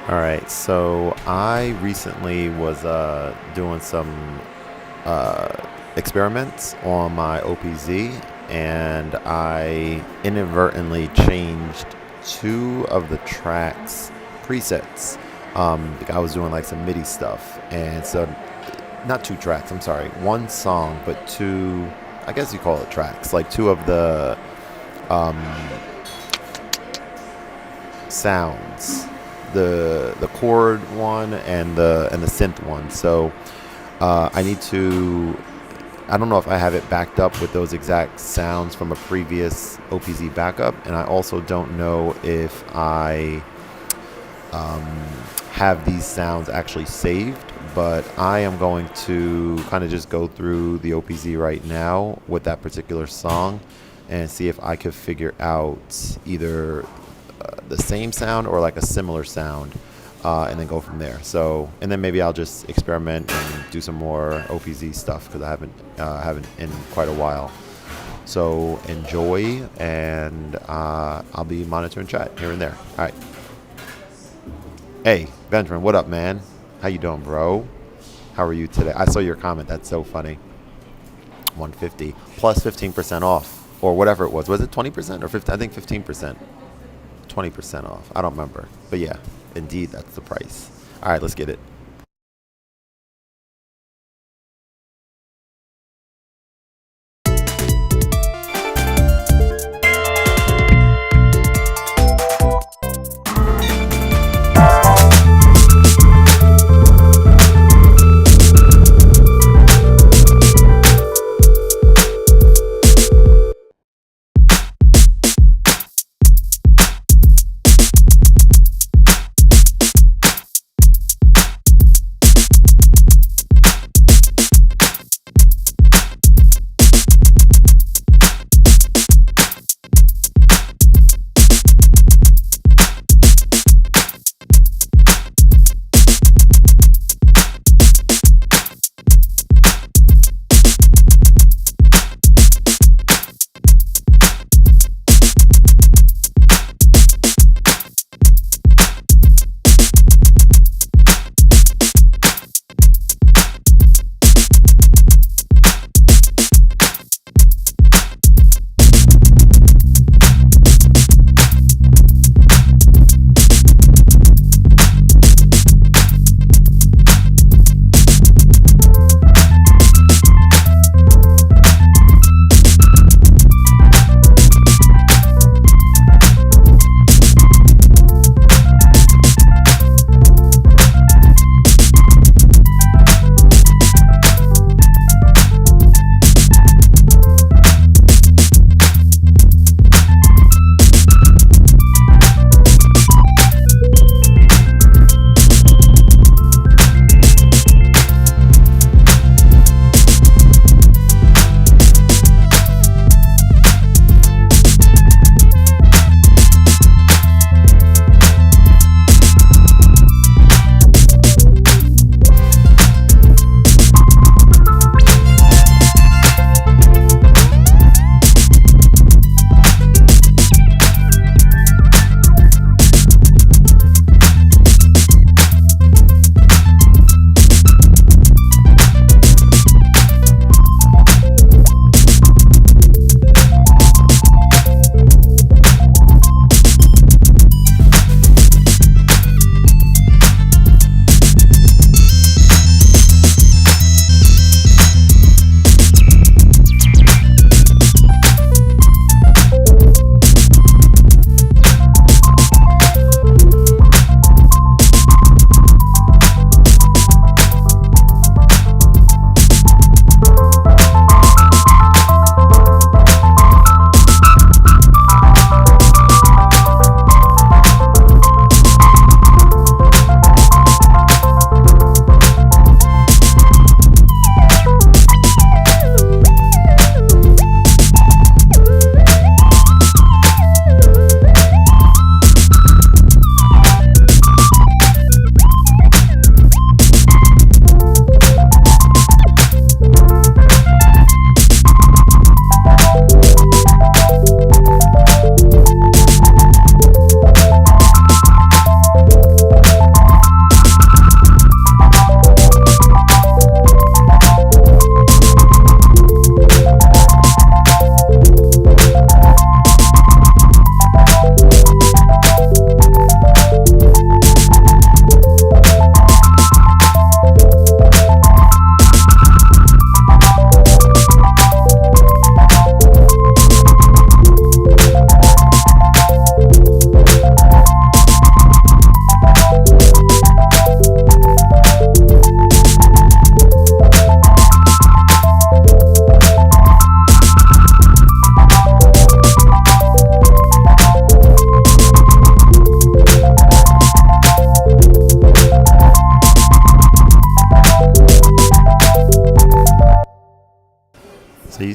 All right, so I recently was doing some experiments on my OPZ, and I inadvertently changed two of the tracks presets. The guy was doing like some MIDI stuff, and so not two tracks. I'm sorry, one song, but two. I guess you call it tracks, like two of the um, sounds, the chord one and the synth one. So I need to. I don't know if I have it backed up with those exact sounds from a previous OPZ backup, and I also don't know if I um, have these sounds actually saved. But I am going to kind of just go through the OPZ right now with that particular song and see if I could figure out either the same sound or like a similar sound, and then go from there. So, and then maybe I'll just experiment and do some more OPZ stuff because I haven't in quite a while. So enjoy, and I'll be monitoring chat here and there. All right. Hey, Benjamin, what up, man? How you doing, bro? How are you today? I saw your comment. That's so funny. 150 plus 15% off, or whatever it was. Was it 20% or 50? I think 15%. 20% off. I don't remember. But yeah, indeed, that's the price. All right, let's get it.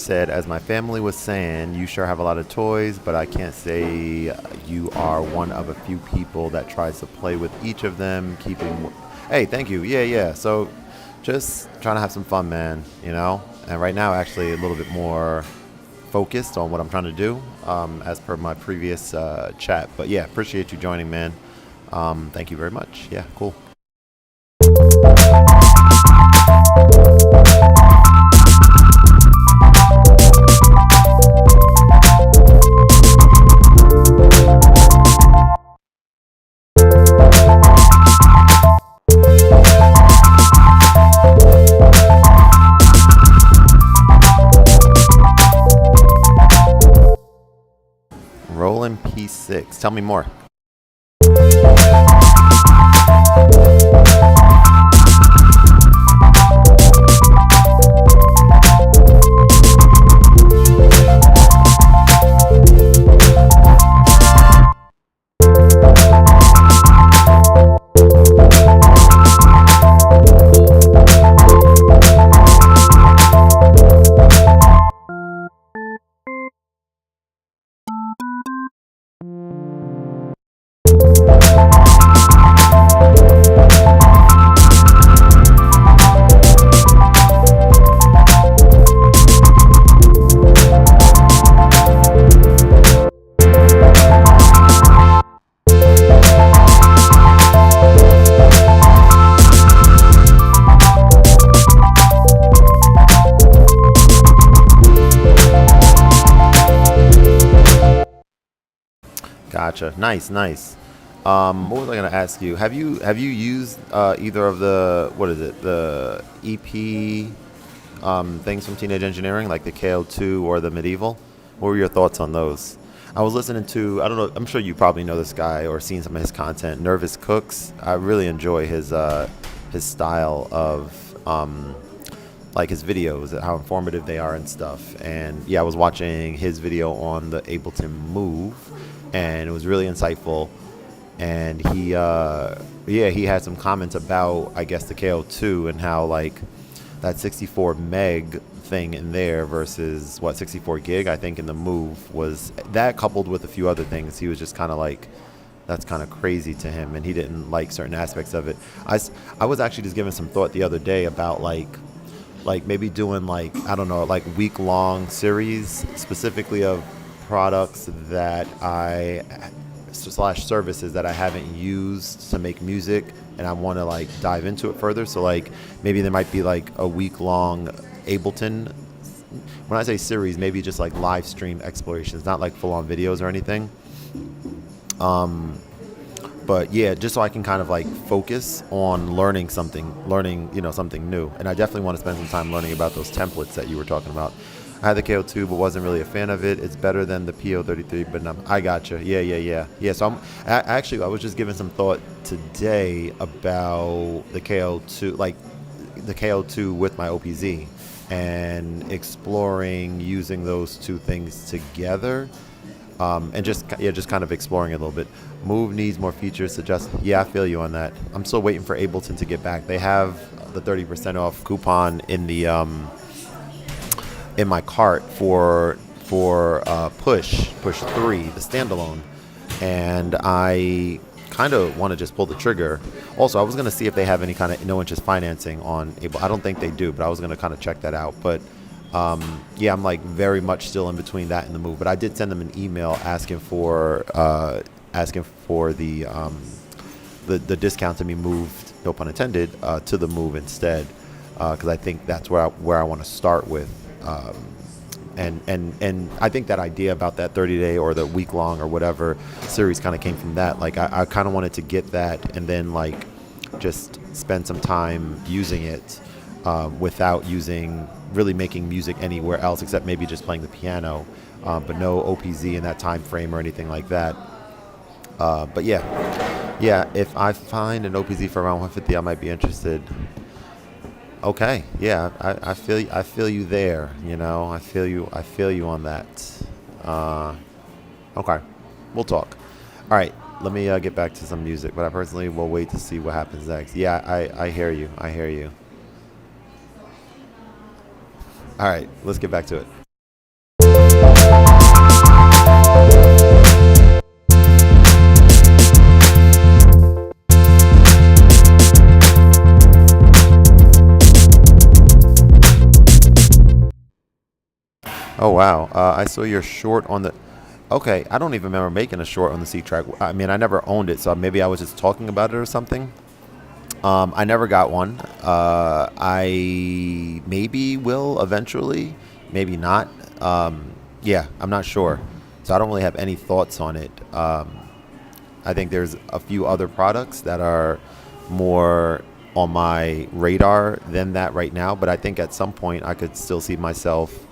said, as my family was saying, you sure have a lot of toys, but I can't say you are one of a few people that tries to play with each of them, keeping. Hey, thank you. Yeah, yeah. So just trying to have some fun, man, you know? And right now, actually, a little bit more focused on what I'm trying to do as per my previous chat. But yeah, appreciate you joining, man. Thank you very much. Yeah, cool. Rolling P6. Tell me more. Gotcha. Nice, nice. What was I gonna ask you? Have you used either of the what is it the EP things from Teenage Engineering, like the KO2 or the Medieval? What were your thoughts on those? I was listening to, I don't know, I'm sure you probably know this guy or seen some of his content, Nervous Cooks. I really enjoy his style of like his videos, how informative they are and stuff. And yeah, I was watching his video on the Ableton Move, and it was really insightful. And he had some comments about, I guess, the KO2 and how like that 64 meg thing in there versus what 64 gig I think in the Move, was that coupled with a few other things. He was just kind of like, that's kind of crazy to him, and he didn't like certain aspects of it. I was actually just giving some thought the other day about like maybe doing like, I don't know, like week-long series specifically of products that I slash services that I haven't used to make music, and I want to like dive into it further. So like maybe there might be like a week-long Ableton, when I say series, maybe just like live stream explorations, not like full-on videos or anything. But yeah, just so I can kind of like focus on learning something, something new. And I definitely want to spend some time learning about those templates that you were talking about. I had the KO2, but wasn't really a fan of it. It's better than the PO33, but I gotcha. Yeah. So I was just giving some thought today about the KO2, like the KO2 with my OPZ, and exploring using those two things together. And just kind of exploring it a little bit. Move needs more features. Suggest. Yeah, I feel you on that. I'm still waiting for Ableton to get back. They have the 30% off coupon in the in my cart for Push 3, the standalone, and I kind of want to just pull the trigger. Also, I was going to see if they have any kind of no interest financing on Able. I don't think they do, but I was going to kind of check that out. But yeah, I'm like very much still in between that and the Move. But I did send them an email asking for the discount to be moved, no pun intended, to the Move instead, because I think that's where I want to start with. And I think that idea about that 30-day or the week-long or whatever series kind of came from that. Like I kind of wanted to get that and then like just spend some time using it without really making music anywhere else except maybe just playing the piano, but no OPZ in that time frame or anything like that. But yeah, if I find an OPZ for around 150, I might be interested. Okay, yeah, I feel you there. I feel you on that. Okay, we'll talk. All right, let me get back to some music, but I personally will wait to see what happens next. Yeah, I hear you. All right, let's get back to it. Oh wow, I saw your short on the. Okay, I don't even remember making a short on the Seek track. I mean, I never owned it, so maybe I was just talking about it or something. I never got one. I maybe will eventually, maybe not. Yeah, I'm not sure. So I don't really have any thoughts on it. I think there's a few other products that are more on my radar than that right now. But I think at some point I could still see myself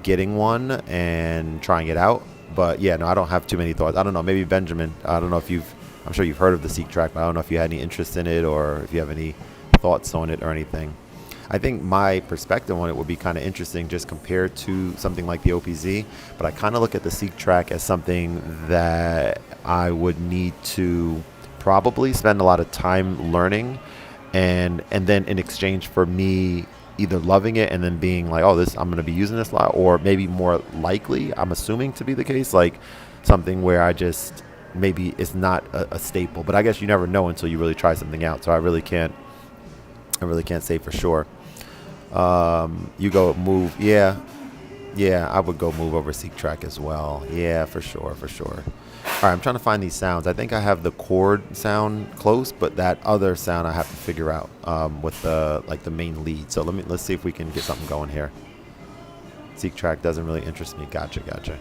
getting one and trying it out. But yeah, no, I don't have too many thoughts. I don't know. Maybe Benjamin. I don't know if you've. I'm sure you've heard of the Seek track, but I don't know if you had any interest in it or if you have any thoughts on it or anything. I think my perspective on it would be kind of interesting just compared to something like the OPZ, but I kind of look at the Seek track as something that I would need to probably spend a lot of time learning and then in exchange for me either loving it and then being like, oh, this I'm going to be using this a lot, or maybe more likely, I'm assuming to be the case, like something where I just maybe it's not a staple. But I guess you never know until you really try something out. So I really can't say for sure. You go move, yeah, yeah. I would go move over Seek track as well. Yeah, for sure, for sure. All right, I'm trying to find these sounds. I think I have the chord sound close, but that other sound I have to figure out with the like the main lead. So let's see if we can get something going here. Seek track doesn't really interest me. Gotcha, gotcha.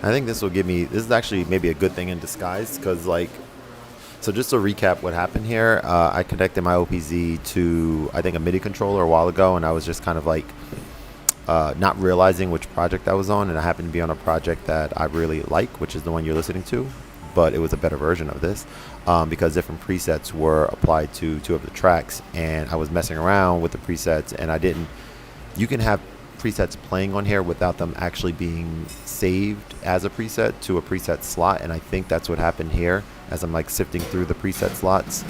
I think this will give me. This is actually maybe a good thing in disguise because, like, so just to recap what happened here, I connected my OPZ to I think a MIDI controller a while ago, and I was just kind of like not realizing which project I was on, and I happened to be on a project that I really like, which is the one you're listening to, but it was a better version of this because different presets were applied to two of the tracks, and I was messing around with the presets, and I didn't. You can have presets playing on here without them actually being saved as a preset to a preset slot, and I think that's what happened here as I'm like sifting through the preset slots.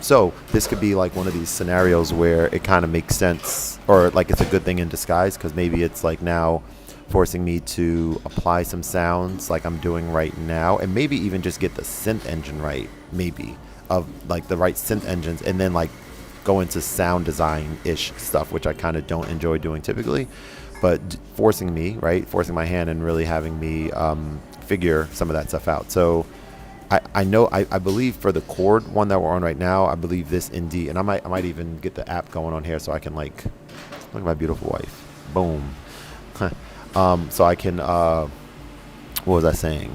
So this could be like one of these scenarios where it kind of makes sense, or like it's a good thing in disguise, because maybe it's like now forcing me to apply some sounds like I'm doing right now, and maybe even just get the synth engine right, maybe of like the right synth engines, and then like go into sound design-ish stuff, which I kind of don't enjoy doing typically, but forcing my hand and really having me figure some of that stuff out. So I believe for the chord one that we're on right now, I believe this in D, and I might even get the app going on here so I can like, look at my beautiful wife, boom. So I can, what was I saying?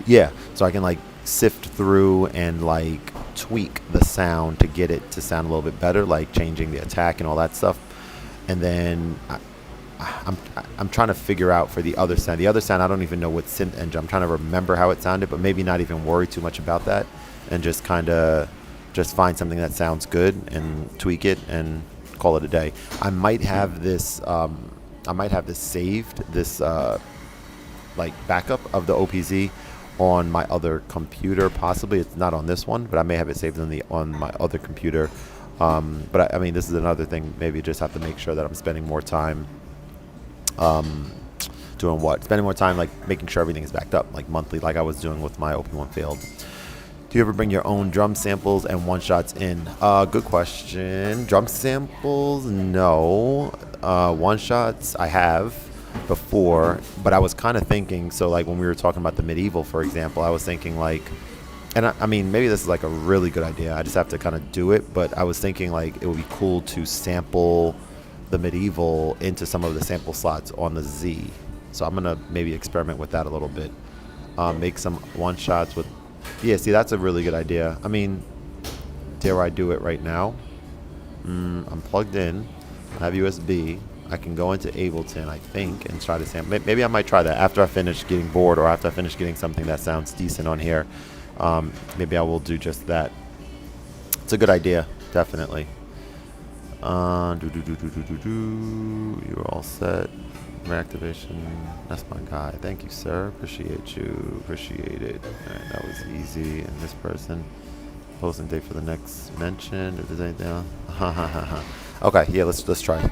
Yeah, so I can like sift through and like tweak the sound to get it to sound a little bit better, like changing the attack and all that stuff. And then I'm trying to figure out for the other sound. The other sound, I don't even know what synth engine. I'm trying to remember how it sounded, but maybe not even worry too much about that, and just kind of just find something that sounds good and tweak it and call it a day. I might have this. I might have this saved. This like backup of the OPZ on my other computer. Possibly it's not on this one, but I may have it saved on my other computer. But I mean, this is another thing. Maybe you just have to make sure that I'm spending more time doing what? Spending more time like making sure everything is backed up, like monthly, like I was doing with my OP1 Failed. Do you ever bring your own drum samples and one-shots in? Good question. Drum samples, no. One-shots, I have before, but I was kind of thinking, so like when we were talking about the Medieval, for example, I was thinking like, and I mean, maybe this is like a really good idea. I just have to kind of do it, but I was thinking like it would be cool to sample the Medieval into some of the sample slots on the Z. So I'm going to maybe experiment with that a little bit. Make some one-shots with Yeah, see, that's a really good idea. I mean, dare I do it right now? I'm plugged in. I have USB. I can go into Ableton, I think, and try to sample. Maybe I might try that after I finish getting bored, or after I finish getting something that sounds decent on here. Maybe I will do just that. It's a good idea, definitely. You're all set. Reactivation. That's my guy. Thank you, sir. Appreciate you. Appreciate it. All right, that was easy. And this person. Posting date for the next mention. If there's anything else. Okay, yeah, let's try.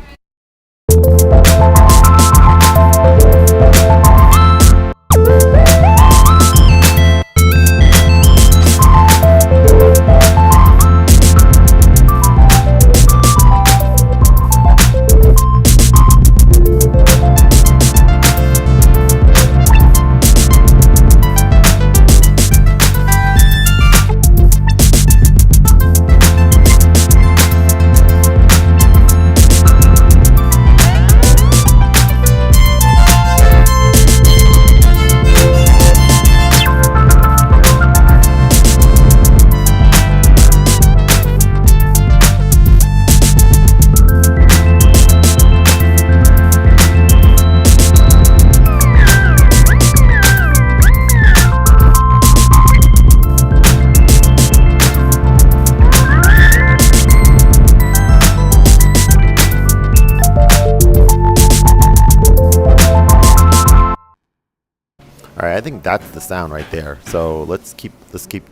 All right, I think that's the sound right there. So let's keep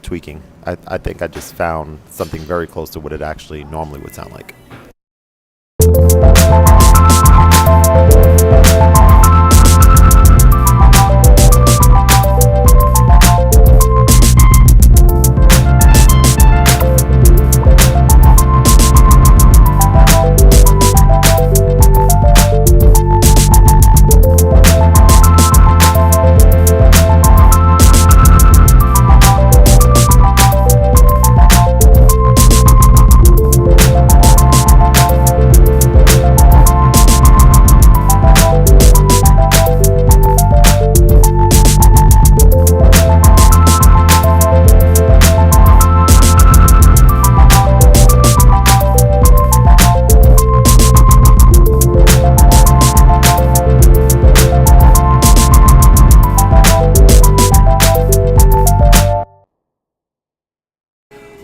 tweaking. I think I just found something very close to what it actually normally would sound like.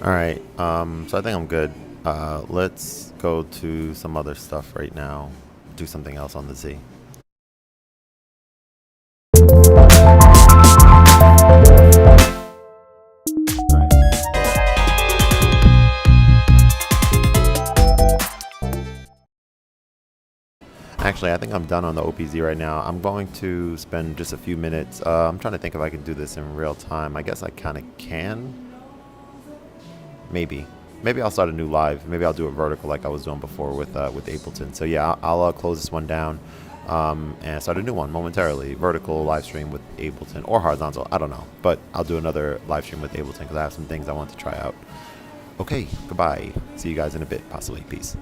All right, so I think I'm good. Let's go to some other stuff right now. Do something else on the Z. Actually, I think I'm done on the OPZ right now. I'm going to spend just a few minutes. I'm trying to think if I can do this in real time. I guess I kind of can. Maybe I'll start a new live. Maybe I'll do it vertical like I was doing before with Ableton. So yeah, I'll close this one down and start a new one momentarily. Vertical live stream with Ableton, or horizontal. I don't know, but I'll do another live stream with Ableton because I have some things I want to try out. Okay, goodbye. See you guys in a bit, possibly. Peace.